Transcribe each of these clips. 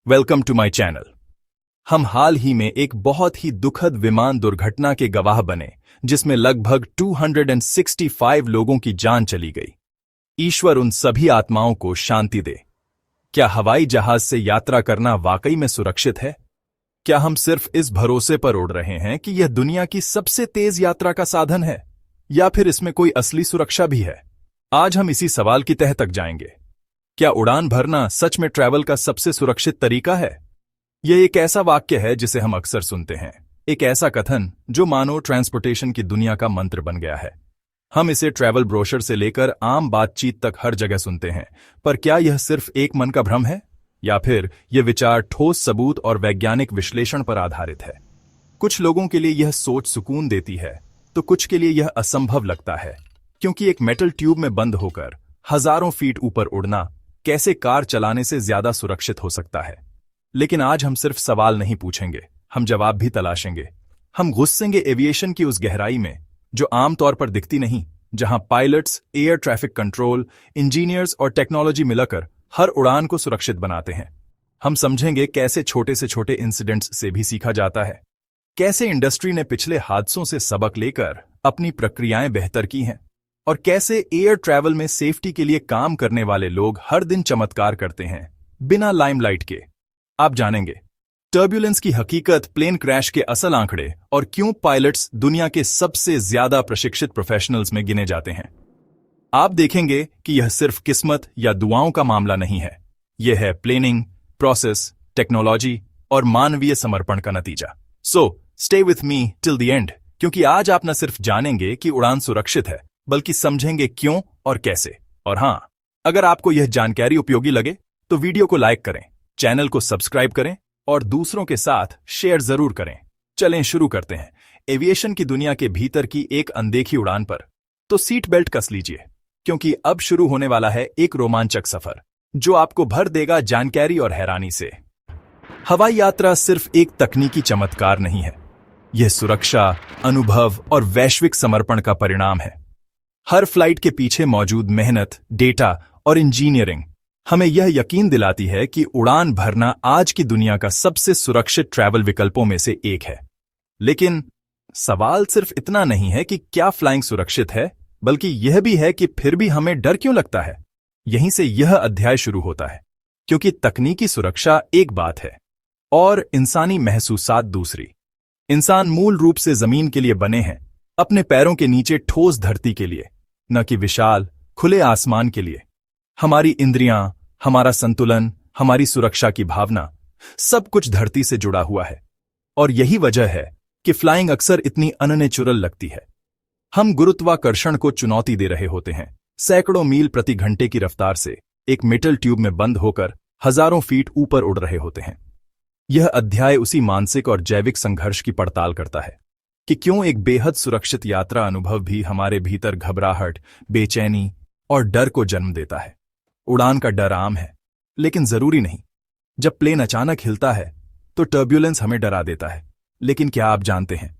Welcome to my channel. हम हाल ही में एक बहुत ही दुखद विमान दुर्घटना के गवाह बने जिसमें लगभग 265 लोगों की जान चली गई। ईश्वर उन सभी आत्माओं को शांति दे। क्या हवाई जहाज से यात्रा करना वाकई में सुरक्षित है? क्या हम सिर्फ इस भरोसे पर उड़ रहे हैं कि यह दुनिया की सबसे तेज यात्रा का साधन है, या फिर इसमें कोई असली सुरक्षा भी है? आज हम इसी सवाल की तह तक जाएंगे। क्या उड़ान भरना सच में ट्रैवल का सबसे सुरक्षित तरीका है? यह एक ऐसा वाक्य है जिसे हम अक्सर सुनते हैं, एक ऐसा कथन जो मानो ट्रांसपोर्टेशन की दुनिया का मंत्र बन गया है। हम इसे ट्रैवल ब्रोशर से लेकर आम बातचीत तक हर जगह सुनते हैं, पर क्या यह सिर्फ एक मन का भ्रम है, या फिर यह विचार ठोस सबूत और वैज्ञानिक विश्लेषण पर आधारित है? कुछ लोगों के लिए यह सोच सुकून देती है, तो कुछ के लिए यह असंभव लगता है, क्योंकि एक मेटल ट्यूब में बंद होकर हजारों फीट ऊपर उड़ना कैसे कार चलाने से ज्यादा सुरक्षित हो सकता है। लेकिन आज हम सिर्फ सवाल नहीं पूछेंगे, हम जवाब भी तलाशेंगे। हम घुसेंगे एविएशन की उस गहराई में जो आमतौर पर दिखती नहीं, जहां pilots, air traffic control, engineers और टेक्नोलॉजी मिलकर हर उड़ान को सुरक्षित बनाते हैं। हम समझेंगे कैसे छोटे से छोटे इंसिडेंट्स से भी सीखा जाता है, कैसे इंडस्ट्री ने पिछले हादसों से सबक लेकर अपनी प्रक्रियाएं बेहतर की हैं, और कैसे एयर ट्रैवल में सेफ्टी के लिए काम करने वाले लोग हर दिन चमत्कार करते हैं बिना लाइमलाइट के। आप जानेंगे टर्ब्यूलेंस की हकीकत, प्लेन क्रैश के असल आंकड़े, और क्यों पायलट्स दुनिया के सबसे ज्यादा प्रशिक्षित प्रोफेशनल्स में गिने जाते हैं। आप देखेंगे कि यह सिर्फ किस्मत या दुआओं का मामला नहीं है, यह है प्लेनिंग, प्रोसेस, टेक्नोलॉजी और मानवीय समर्पण का नतीजा। So stay with me till the end, क्योंकि आज आप न सिर्फ जानेंगे कि उड़ान सुरक्षित है, बल्कि समझेंगे क्यों और कैसे। और हां, अगर आपको यह जानकारी उपयोगी लगे तो वीडियो को लाइक करें, चैनल को सब्सक्राइब करें और दूसरों के साथ शेयर जरूर करें। चलें शुरू करते हैं एविएशन की दुनिया के भीतर की एक अनदेखी उड़ान पर। तो सीट बेल्ट कस लीजिए, क्योंकि अब शुरू होने वाला है एक रोमांचक सफर जो आपको भर देगा जानकारी और हैरानी से। हवाई यात्रा सिर्फ एक तकनीकी चमत्कार नहीं है, यह सुरक्षा, अनुभव और वैश्विक समर्पण का परिणाम है। हर फ्लाइट के पीछे मौजूद मेहनत, डेटा और इंजीनियरिंग हमें यह यकीन दिलाती है कि उड़ान भरना आज की दुनिया का सबसे सुरक्षित ट्रैवल विकल्पों में से एक है। लेकिन सवाल सिर्फ इतना नहीं है कि क्या फ्लाइंग सुरक्षित है, बल्कि यह भी है कि फिर भी हमें डर क्यों लगता है। यहीं से यह अध्याय शुरू होता है, क्योंकि तकनीकी सुरक्षा एक बात है और इंसानी महसूसात दूसरी। इंसान मूल रूप से जमीन के लिए बने हैं, अपने पैरों के नीचे ठोस धरती के लिए, न कि विशाल खुले आसमान के लिए। हमारी इंद्रियां, हमारा संतुलन, हमारी सुरक्षा की भावना, सब कुछ धरती से जुड़ा हुआ है। और यही वजह है कि फ्लाइंग अक्सर इतनी अननेचुरल लगती है। हम गुरुत्वाकर्षण को चुनौती दे रहे होते हैं, सैकड़ों मील प्रति घंटे की रफ्तार से एक मेटल ट्यूब में बंद होकर हजारों फीट ऊपर उड़ रहे होते हैं। यह अध्याय उसी मानसिक और जैविक संघर्ष की पड़ताल करता है कि क्यों एक बेहद सुरक्षित यात्रा अनुभव भी हमारे भीतर घबराहट, बेचैनी और डर को जन्म देता है। उड़ान का डर आम है, लेकिन जरूरी नहीं। जब प्लेन अचानक हिलता है तो टर्ब्यूलेंस हमें डरा देता है, लेकिन क्या आप जानते हैं,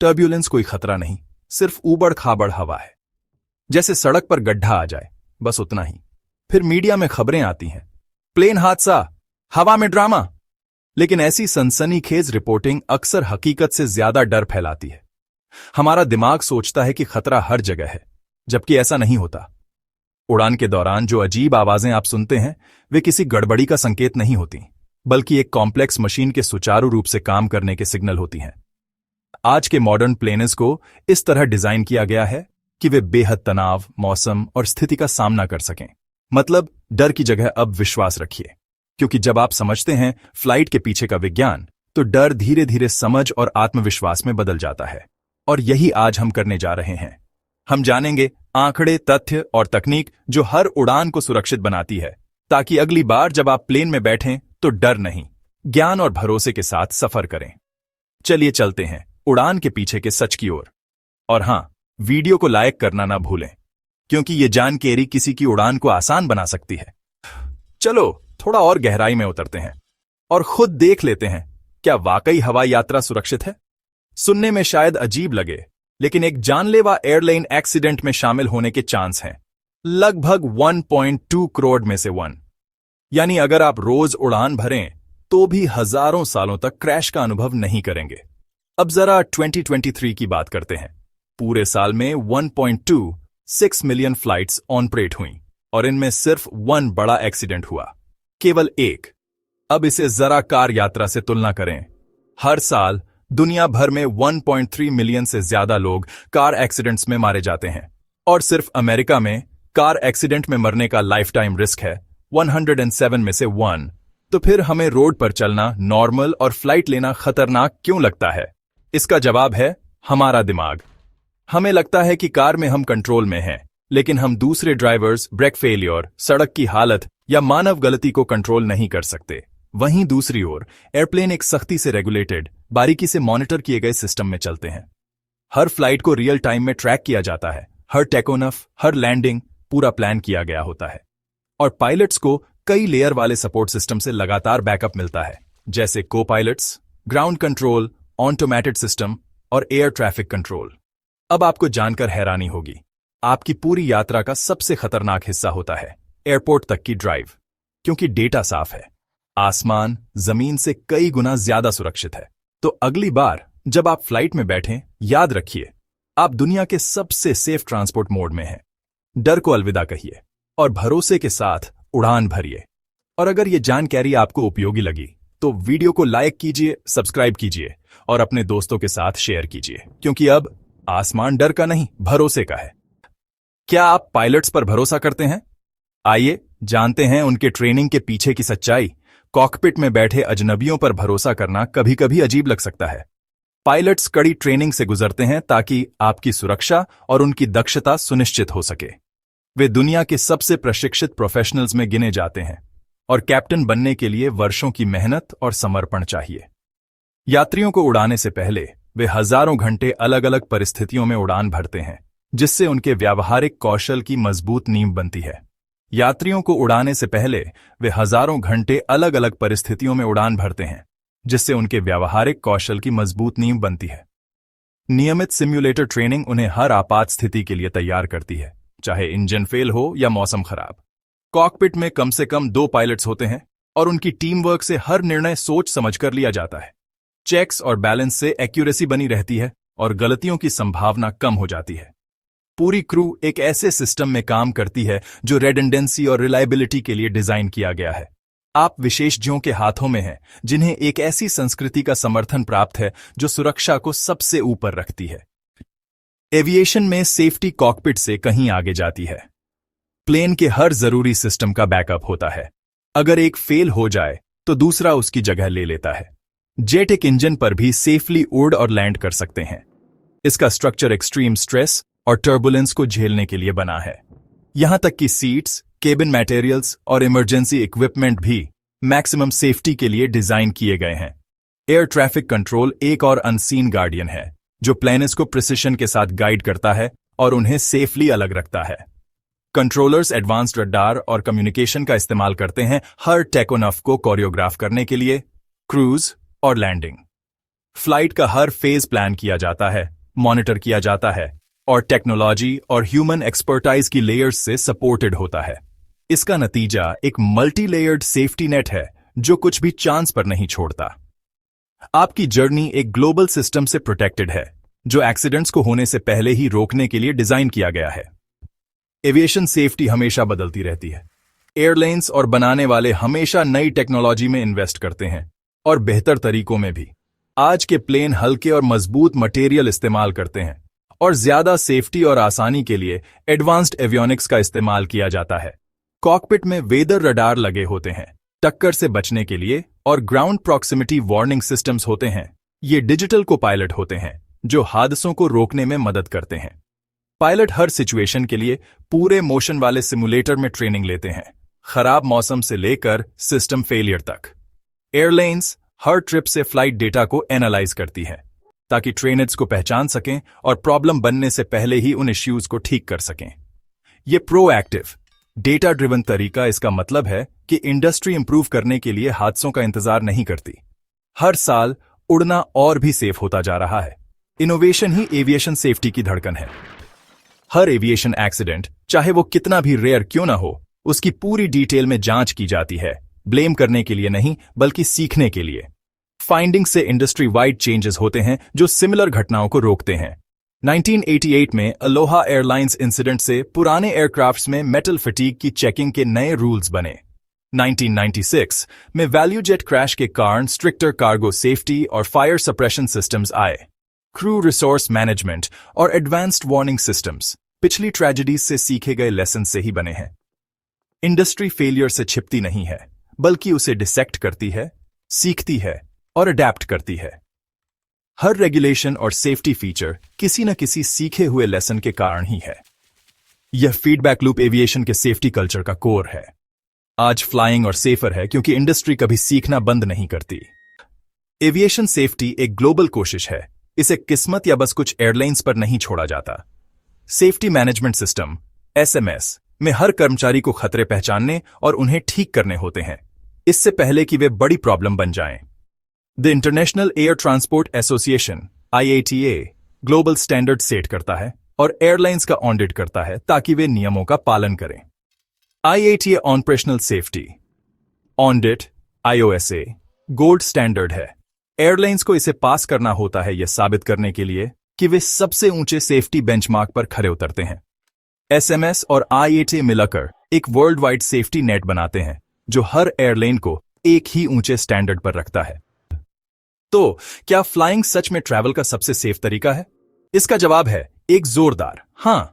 टर्ब्यूलेंस कोई खतरा नहीं, सिर्फ ऊबड़ खाबड़ हवा है। जैसे सड़क पर गड्ढा आ जाए, बस उतना ही। फिर मीडिया में खबरें आती हैं, प्लेन हादसा, हवा में ड्रामा। लेकिन ऐसी सनसनीखेज रिपोर्टिंग अक्सर हकीकत से ज्यादा डर फैलाती है। हमारा दिमाग सोचता है कि खतरा हर जगह है, जबकि ऐसा नहीं होता। उड़ान के दौरान जो अजीब आवाजें आप सुनते हैं, वे किसी गड़बड़ी का संकेत नहीं होती, बल्कि एक कॉम्प्लेक्स मशीन के सुचारू रूप से काम करने के सिग्नल होती हैं। आज के मॉडर्न प्लेन्स को इस तरह डिजाइन किया गया है कि वे बेहद तनाव, मौसम और स्थिति का सामना कर सकें। मतलब डर की जगह अब विश्वास रखिए, क्योंकि जब आप समझते हैं फ्लाइट के पीछे का विज्ञान, तो डर धीरे धीरे समझ और आत्मविश्वास में बदल जाता है। और यही आज हम करने जा रहे हैं। हम जानेंगे आंकड़े, तथ्य और तकनीक जो हर उड़ान को सुरक्षित बनाती है, ताकि अगली बार जब आप प्लेन में बैठें तो डर नहीं, ज्ञान और भरोसे के साथ सफर करें। चलिए चलते हैं उड़ान के पीछे के सच की ओर। और हां, वीडियो को लाइक करना ना भूलें, क्योंकि ये जानकारी किसी की उड़ान को आसान बना सकती है। चलो थोड़ा और गहराई में उतरते हैं और खुद देख लेते हैं, क्या वाकई हवाई यात्रा सुरक्षित है? सुनने में शायद अजीब लगे, लेकिन एक जानलेवा एयरलाइन एक्सीडेंट में शामिल होने के चांस हैं लगभग 1.2 करोड़ में से 1। यानी अगर आप रोज उड़ान भरें तो भी हजारों सालों तक क्रैश का अनुभव नहीं करेंगे। अब जरा 2023 की बात करते हैं। पूरे साल में 1.26 मिलियन फ्लाइट्स ऑनपरेट हुई और इनमें सिर्फ 1 बड़ा एक्सीडेंट हुआ, केवल 1। अब इसे जरा कार यात्रा से तुलना करें। हर साल दुनिया भर में 1.3 मिलियन से ज्यादा लोग कार एक्सीडेंट्स में मारे जाते हैं और सिर्फ अमेरिका में कार एक्सीडेंट में मरने का लाइफ टाइम रिस्क है 107 में से 1। तो फिर हमें रोड पर चलना नॉर्मल और फ्लाइट लेना खतरनाक क्यों लगता है? इसका जवाब है हमारा दिमाग। हमें लगता है कि कार में हम कंट्रोल में हैं, लेकिन हम दूसरे ड्राइवर्स, ब्रेक फेलियर, सड़क की हालत या मानव गलती को कंट्रोल नहीं कर सकते। वहीं दूसरी ओर एयरप्लेन एक सख्ती से रेगुलेटेड, बारीकी से मॉनिटर किए गए सिस्टम में चलते हैं। हर फ्लाइट को रियल टाइम में ट्रैक किया जाता है, हर टेकोनफ, हर लैंडिंग पूरा प्लान किया गया होता है और पायलट्स को कई लेयर वाले सपोर्ट सिस्टम से लगातार बैकअप मिलता है, जैसे को pilots, ground control, automated system और एयर ट्रैफिक कंट्रोल। अब आपको जानकर हैरानी होगी, आपकी पूरी यात्रा का सबसे खतरनाक हिस्सा होता है एयरपोर्ट तक की ड्राइव, क्योंकि डेटा साफ है, आसमान जमीन से कई गुना ज्यादा सुरक्षित है। तो अगली बार जब आप फ्लाइट में बैठें, याद रखिए आप दुनिया के सबसे सेफ ट्रांसपोर्ट मोड में हैं। डर को अलविदा कहिए और भरोसे के साथ उड़ान भरिए। और अगर ये जानकारी आपको उपयोगी लगी तो वीडियो को लाइक कीजिए, सब्सक्राइब कीजिए और अपने दोस्तों के साथ शेयर कीजिए, क्योंकि अब आसमान डर का नहीं, भरोसे का है। क्या आप पायलट्स पर भरोसा करते हैं? आइए जानते हैं उनके ट्रेनिंग के पीछे की सच्चाई। कॉकपिट में बैठे अजनबियों पर भरोसा करना कभी कभी अजीब लग सकता है। पायलट्स कड़ी ट्रेनिंग से गुजरते हैं ताकि आपकी सुरक्षा और उनकी दक्षता सुनिश्चित हो सके। वे दुनिया के सबसे प्रशिक्षित प्रोफेशनल्स में गिने जाते हैं और कैप्टन बनने के लिए वर्षों की मेहनत और समर्पण चाहिए। यात्रियों को उड़ाने से पहले वे हजारों घंटे अलग अलग परिस्थितियों में उड़ान भरते हैं, जिससे उनके व्यावहारिक कौशल की मजबूत नींव बनती है। यात्रियों को उड़ाने से पहले वे हजारों घंटे अलग अलग परिस्थितियों में उड़ान भरते हैं, जिससे उनके व्यावहारिक कौशल की मजबूत नींव बनती है। नियमित सिम्युलेटर ट्रेनिंग उन्हें हर आपात स्थिति के लिए तैयार करती है, चाहे इंजन फेल हो या मौसम खराब। कॉकपिट में कम से कम 2 पायलट्स होते हैं और उनकी टीम वर्क से हर निर्णय सोच समझकर लिया जाता है। चेक्स और बैलेंस से एक्यूरेसी बनी रहती है और गलतियों की संभावना कम हो जाती है। पूरी क्रू एक ऐसे सिस्टम में काम करती है जो रेडंडेंसी और रिलायबिलिटी के लिए डिजाइन किया गया है। आप विशेषज्ञों के हाथों में हैं, जिन्हें एक ऐसी संस्कृति का समर्थन प्राप्त है जो सुरक्षा को सबसे ऊपर रखती है। एविएशन में सेफ्टी कॉकपिट से कहीं आगे जाती है। प्लेन के हर जरूरी सिस्टम का बैकअप होता है। अगर एक फेल हो जाए तो दूसरा उसकी जगह ले लेता है। जेट एक इंजन पर भी सेफली उड़ और लैंड कर सकते हैं। इसका स्ट्रक्चर एक्सट्रीम स्ट्रेस और टर्बुलेंस को झेलने के लिए बना है। यहां तक कि सीट्स, केबिन मटेरियल्स और इमरजेंसी इक्विपमेंट भी मैक्सिमम सेफ्टी के लिए डिजाइन किए गए हैं। एयर ट्रैफिक कंट्रोल एक और अनसीन गार्डियन है, जो प्लेन्स को प्रिसिशन के साथ गाइड करता है और उन्हें सेफली अलग रखता है। कंट्रोलर्स एडवांस्ड रडार और कम्युनिकेशन का इस्तेमाल करते हैं हर टेकोनफ को कोरियोग्राफ करने के लिए, क्रूज और लैंडिंग। फ्लाइट का हर फेज प्लान किया जाता है, मॉनिटर किया जाता है और टेक्नोलॉजी और ह्यूमन एक्सपर्टाइज की लेयर्स से सपोर्टेड होता है। इसका नतीजा एक मल्टी लेयर्ड सेफ्टी नेट है जो कुछ भी चांस पर नहीं छोड़ता। आपकी जर्नी एक ग्लोबल सिस्टम से प्रोटेक्टेड है, जो एक्सीडेंट्स को होने से पहले ही रोकने के लिए डिजाइन किया गया है। एविएशन सेफ्टी हमेशा बदलती रहती है। एयरलाइंस और बनाने वाले हमेशा नई टेक्नोलॉजी में इन्वेस्ट करते हैं और बेहतर तरीकों में भी। आज के प्लेन हल्के और मजबूत मटेरियल इस्तेमाल करते हैं और ज्यादा सेफ्टी और आसानी के लिए एडवांस्ड एवियोनिक्स का इस्तेमाल किया जाता है। कॉकपिट में वेदर रडार लगे होते हैं टक्कर से बचने के लिए और ग्राउंड प्रॉक्सिमिटी वार्निंग सिस्टम्स होते हैं। ये डिजिटल को पायलट होते हैं जो हादसों को रोकने में मदद करते हैं। पायलट हर सिचुएशन के लिए पूरे मोशन वाले सिमुलेटर में ट्रेनिंग लेते हैं, खराब मौसम से लेकर सिस्टम फेलियर तक। एयरलाइंस हर ट्रिप से फ्लाइट डेटा को एनालाइज करती है ताकि ट्रेनर्स को पहचान सकें और प्रॉब्लम बनने से पहले ही उन इश्यूज को ठीक कर सकें। ये प्रोएक्टिव डेटा ड्रिवन तरीका, इसका मतलब है कि इंडस्ट्री इंप्रूव करने के लिए हादसों का इंतजार नहीं करती। हर साल उड़ना और भी सेफ होता जा रहा है। इनोवेशन ही एविएशन सेफ्टी की धड़कन है। हर एविएशन एक्सीडेंट, चाहे वो कितना भी रेयर क्यों ना हो, उसकी पूरी डिटेल में जांच की जाती है ब्लेम करने के लिए नहीं बल्कि सीखने के लिए। फाइंडिंग से इंडस्ट्री वाइड चेंजेस होते हैं जो सिमिलर घटनाओं को रोकते हैं। 1988 में अलोहा एयरलाइंस इंसिडेंट से पुराने एयरक्राफ्ट्स में मेटल फटीग की चेकिंग के नए रूल्स बने। 1996 में वैल्यू जेट क्रैश के कारण स्ट्रिक्टर कार्गो सेफ्टी और फायर सप्रेशन सिस्टम्स आए। क्रू रिसोर्स मैनेजमेंट और एडवांस्ड वार्निंग सिस्टम्स पिछली ट्रेजेडीज से सीखे गए लेसन से ही बने हैं। इंडस्ट्री फेलियर से छिपती नहीं है बल्कि उसे डिसेक्ट करती है, सीखती है और अडेप्ट करती है। हर रेगुलेशन और सेफ्टी फीचर किसी न किसी सीखे हुए लेसन के कारण ही है। यह फीडबैक लूप एविएशन के सेफ्टी कल्चर का कोर है। आज फ्लाइंग और सेफर है क्योंकि इंडस्ट्री कभी सीखना बंद नहीं करती। एविएशन सेफ्टी एक ग्लोबल कोशिश है, इसे किस्मत या बस कुछ एयरलाइंस पर नहीं छोड़ा जाता। सेफ्टी मैनेजमेंट सिस्टम एसएमएस में हर कर्मचारी को खतरे पहचानने और उन्हें ठीक करने होते हैं, इससे पहले कि वे बड़ी प्रॉब्लम बन जाएं। The international air transport association IATA global standard set करता है और एयरलाइंस का ऑडिट करता है ताकि वे नियमों का पालन करें। IATA operational safety audit IOSA gold standard है। एयरलाइंस को इसे पास करना होता है यह साबित करने के लिए कि वे सबसे ऊंचे सेफ्टी बेंचमार्क पर खरे उतरते हैं। SMS और IATA मिलकर एक वर्ल्ड वाइड सेफ्टी नेट बनाते हैं जो हर एयरलाइन को एक ही ऊंचे स्टैंडर्ड पर रखता है। तो क्या फ्लाइंग सच में ट्रैवल का सबसे सेफ तरीका है? इसका जवाब है एक जोरदार हां।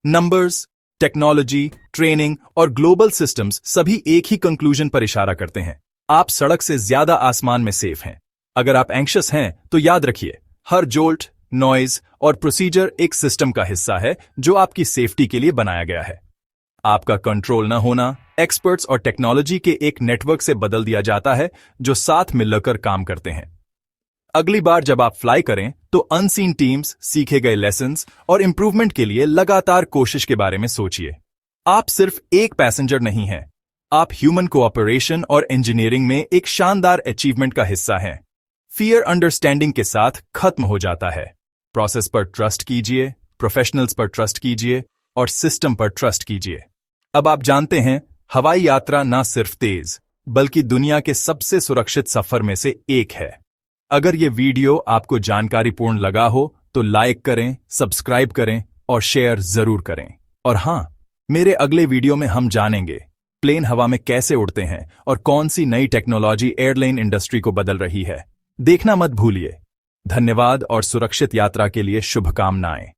नंबर्स, टेक्नोलॉजी, ट्रेनिंग और ग्लोबल सिस्टम्स सभी एक ही कंक्लूजन पर इशारा करते हैं। आप सड़क से ज्यादा आसमान में सेफ हैं। अगर आप एंग्शियस हैं तो याद रखिए, हर जोल्ट, नॉइज और प्रोसीजर एक सिस्टम का हिस्सा है जो आपकी सेफ्टी के लिए बनाया गया है। आपका कंट्रोल न होना एक्सपर्ट्स और टेक्नोलॉजी के एक नेटवर्क से बदल दिया जाता है जो साथ मिलकर काम करते हैं। अगली बार जब आप फ्लाई करें तो अनसीन टीम्स, सीखे गए लेसन्स और इंप्रूवमेंट के लिए लगातार कोशिश के बारे में सोचिए। आप सिर्फ एक पैसेंजर नहीं हैं, आप ह्यूमन कोऑपरेशन और इंजीनियरिंग में एक शानदार अचीवमेंट का हिस्सा हैं। फियर अंडरस्टैंडिंग के साथ खत्म हो जाता है। प्रोसेस पर ट्रस्ट कीजिए, प्रोफेशनल्स पर ट्रस्ट कीजिए और सिस्टम पर ट्रस्ट कीजिए। अब आप जानते हैं, हवाई यात्रा ना सिर्फ तेज बल्कि दुनिया के सबसे सुरक्षित सफर में से एक है। अगर ये वीडियो आपको जानकारीपूर्ण लगा हो तो लाइक करें, सब्सक्राइब करें और शेयर जरूर करें। और हां, मेरे अगले वीडियो में हम जानेंगे प्लेन हवा में कैसे उड़ते हैं और कौन सी नई टेक्नोलॉजी एयरलाइन इंडस्ट्री को बदल रही है। देखना मत भूलिए। धन्यवाद और सुरक्षित यात्रा के लिए शुभकामनाएं।